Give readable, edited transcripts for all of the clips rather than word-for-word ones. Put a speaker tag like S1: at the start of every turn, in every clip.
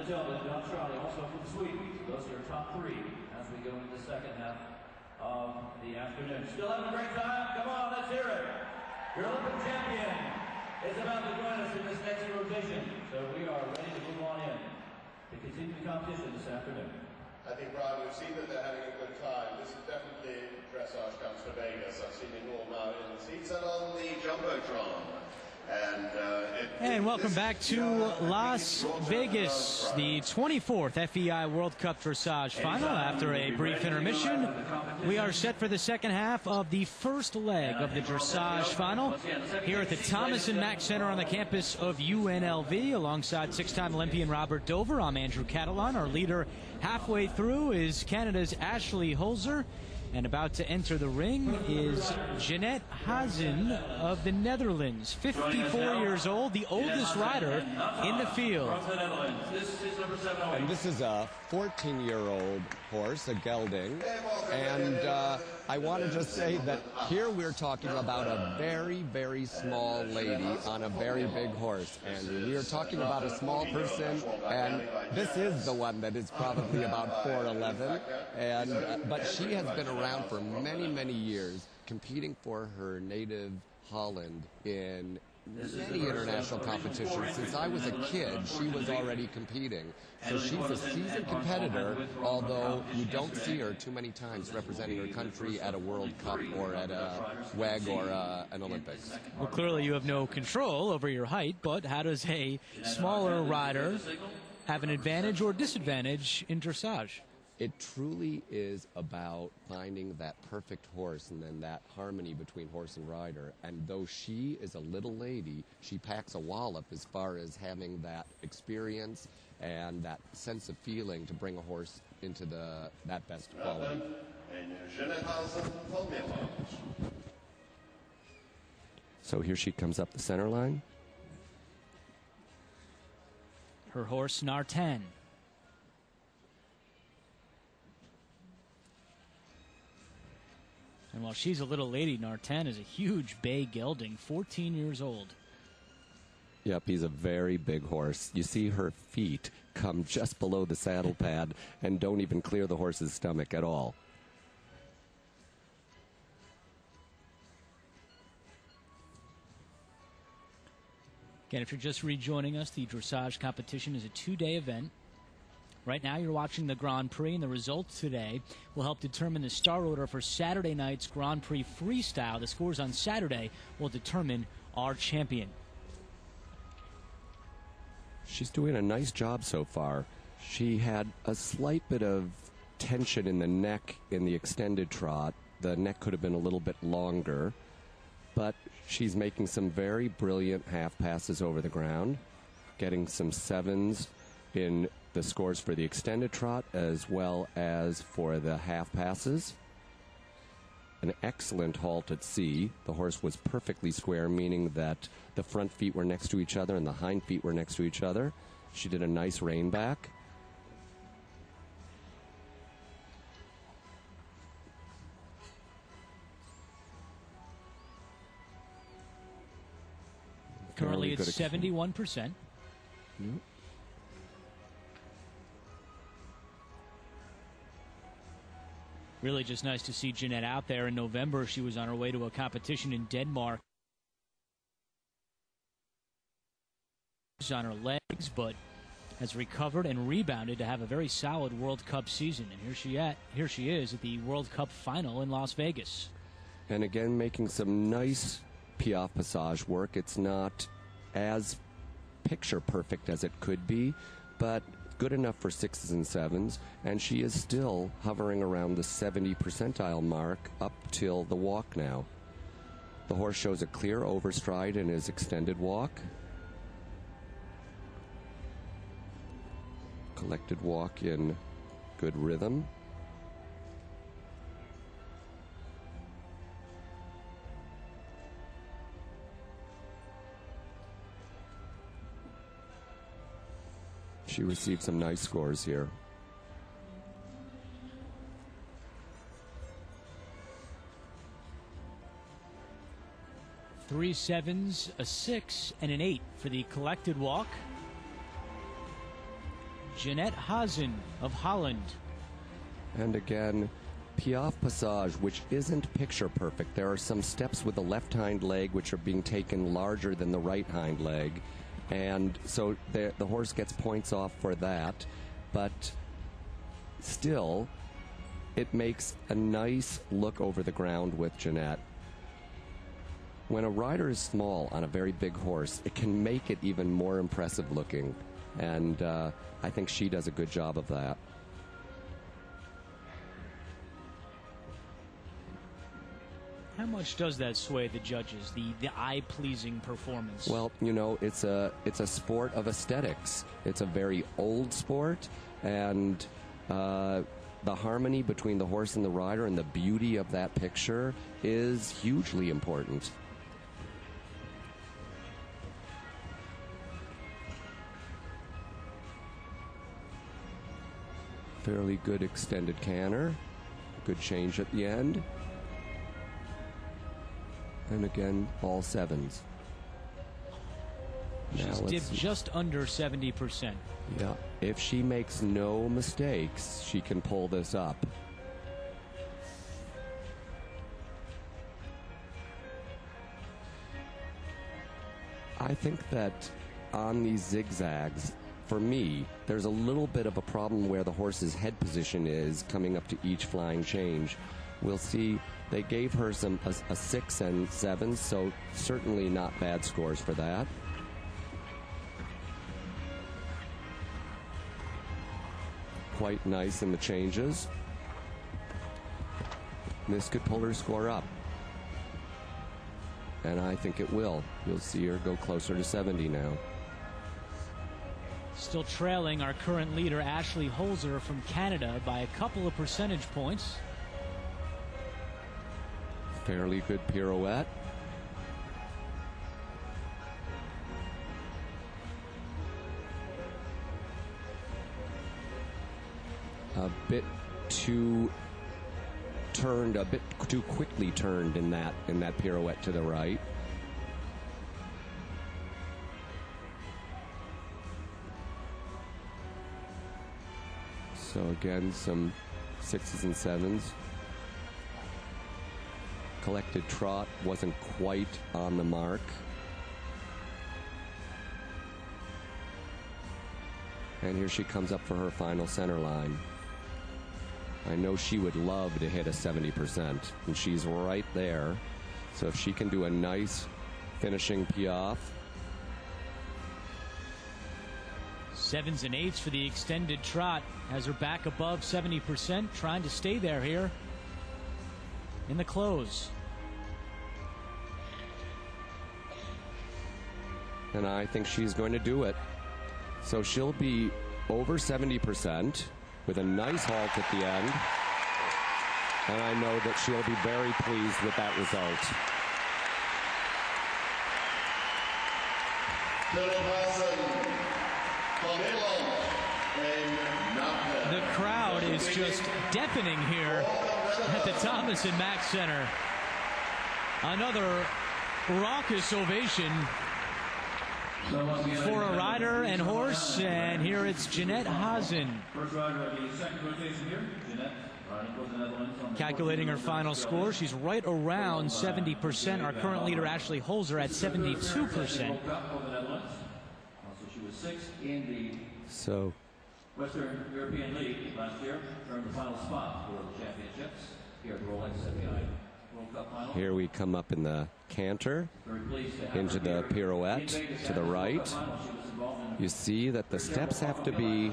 S1: and gentlemen, John Charlie, also from Sweden. Those are our top three as we go into the second half of the afternoon. Still having a great time? Come on, let's hear it. Your Olympic champion is about to join us in this next rotation. So we are ready to move on in to continue the competition this afternoon.
S2: I think, Brian, we've seen that they're having a good time. This is definitely dressage comes to Vegas. I've seen it all now in the seats and on the Jumbotron.
S3: And welcome back to Las Vegas, the 24th FEI World Cup Dressage Final. After a brief intermission, we are set for the second half of the first leg of the Dressage Final here at the Thomas and Mack Center on the campus of UNLV. Alongside six-time Olympian Robert Dover, I'm Andrew Catalan. Our leader halfway through is Canada's Ashley Holzer. And about to enter the ring is Jeannette Haazen of the Netherlands, 54 years old, the oldest rider in the field.
S4: And this is a 14-year-old horse, a gelding. And I want to just say that here we're talking about a very, very small lady on a very big horse. And we are talking about a small person, and this is the one that is probably about 4'11". But she has been around for many, many years, competing for her native Holland in many international competitions. Since I was a kid, she was already competing. So she's a seasoned competitor, although you don't see her too many times representing her country at a World Cup or at a WEG or an Olympics.
S3: Well, clearly you have no control over your height, but how does a smaller rider have an advantage or disadvantage in dressage?
S4: It truly is about finding that perfect horse and then that harmony between horse and rider. And though she is a little lady, she packs a wallop as far as having that experience and that sense of feeling to bring a horse into that best quality. So here she comes up the center line.
S3: Her horse, Nartan. And while she's a little lady, Nartan is a huge bay gelding, 14 years old.
S4: Yep, he's a very big horse. You see her feet come just below the saddle pad and don't even clear the horse's stomach at all.
S3: Again, if you're just rejoining us, the dressage competition is a two-day event. Right now, you're watching the Grand Prix, and the results today will help determine the star order for Saturday night's Grand Prix Freestyle. The scores on Saturday will determine our champion.
S4: She's doing a nice job so far. She had a slight bit of tension in the neck in the extended trot. The neck could have been a little bit longer, but she's making some very brilliant half passes over the ground, getting some sevens in the scores for the extended trot as well as for the half passes. An excellent halt at sea. The horse was perfectly square, meaning that the front feet were next to each other and the hind feet were next to each other. She did a nice rein back.
S3: Currently it's 71%.
S4: Yep.
S3: Really just nice to see Jeannette out there. In November, she was on her way to a competition in Denmark. She's on her legs, but has recovered and rebounded to have a very solid World Cup season. And here she is at the World Cup final in Las Vegas.
S4: And again, making some nice piaffe passage work. It's not as picture perfect as it could be, but good enough for sixes and sevens, and she is still hovering around the 70 percentile mark up till the walk now. The horse shows a clear overstride in his extended walk. Collected walk in good rhythm. She received some nice scores here.
S3: Three sevens, a 6, and an 8 for the collected walk. Jeannette Haazen of Holland.
S4: And again, Piaffe Passage, which isn't picture perfect. There are some steps with the left hind leg which are being taken larger than the right hind leg. And so the horse gets points off for that. But still, it makes a nice look over the ground with Jeannette. When a rider is small on a very big horse, it can make it even more impressive looking. And I think she does a good job of that.
S3: How much does that sway the judges, the eye-pleasing performance?
S4: Well, you know, it's a sport of aesthetics. It's a very old sport, and the harmony between the horse and the rider and the beauty of that picture is hugely important. Fairly good extended canter. Good change at the end. And again, all sevens.
S3: She's dipped just under 70%.
S4: Yeah, if she makes no mistakes, she can pull this up. I think that on these zigzags, for me, there's a little bit of a problem where the horse's head position is coming up to each flying change. We'll see. They gave her a 6 and 7, so certainly not bad scores for that. Quite nice in the changes. This could pull her score up. And I think it will. You'll see her go closer to 70 now.
S3: Still trailing our current leader, Ashley Holzer from Canada, by a couple of percentage points.
S4: Fairly good pirouette. A bit too turned, a bit too quickly turned in that pirouette to the right. So again, some 6s and 7s. Collected trot wasn't quite on the mark. And here she comes up for her final center line. I know she would love to hit a 70%, and she's right there. So if she can do a nice finishing piaffe.
S3: 7s and 8s for the extended trot. Has her back above 70%, trying to stay there here in the close.
S4: And I think she's going to do it. So she'll be over 70% with a nice halt at the end. And I know that she'll be very pleased with that result.
S3: The crowd is just deafening here at the Thomas and Mack Center. Another raucous ovation for a rider and horse, and here it's Jeannette Haazen.
S1: First rider of the second rotation here, Jeannette.
S3: Calculating her final score, she's right around 70%. Our current leader, Ashley Holzer, at 72%.
S1: Also, she was 6th in the Western European League last year. Earned the final spot for the championships here at the Rolex FBI World Cup final.
S4: Here we come up in the canter into the pirouette to the right. You see that the steps have to be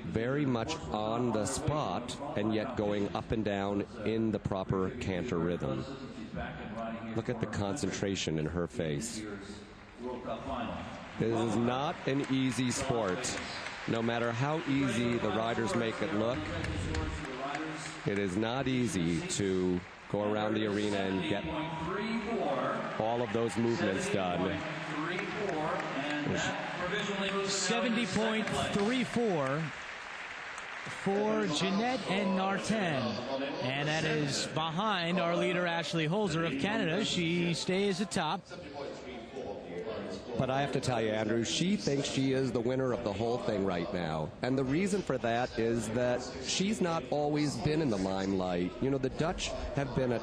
S4: very much on the spot and yet going up and down in the proper canter rhythm. Look at the concentration in her face. This is not an easy sport. No matter how easy the riders make it look, it is not easy to go around the arena and get all of those movements done.
S3: 70.34 for Jeannette and Nartan. And that is behind our leader, Ashley Holzer of Canada. She stays atop
S4: but I have to tell you, Andrew, she thinks she is the winner of the whole thing right now. And the reason for that is that she's not always been in the limelight. You know, the Dutch have been a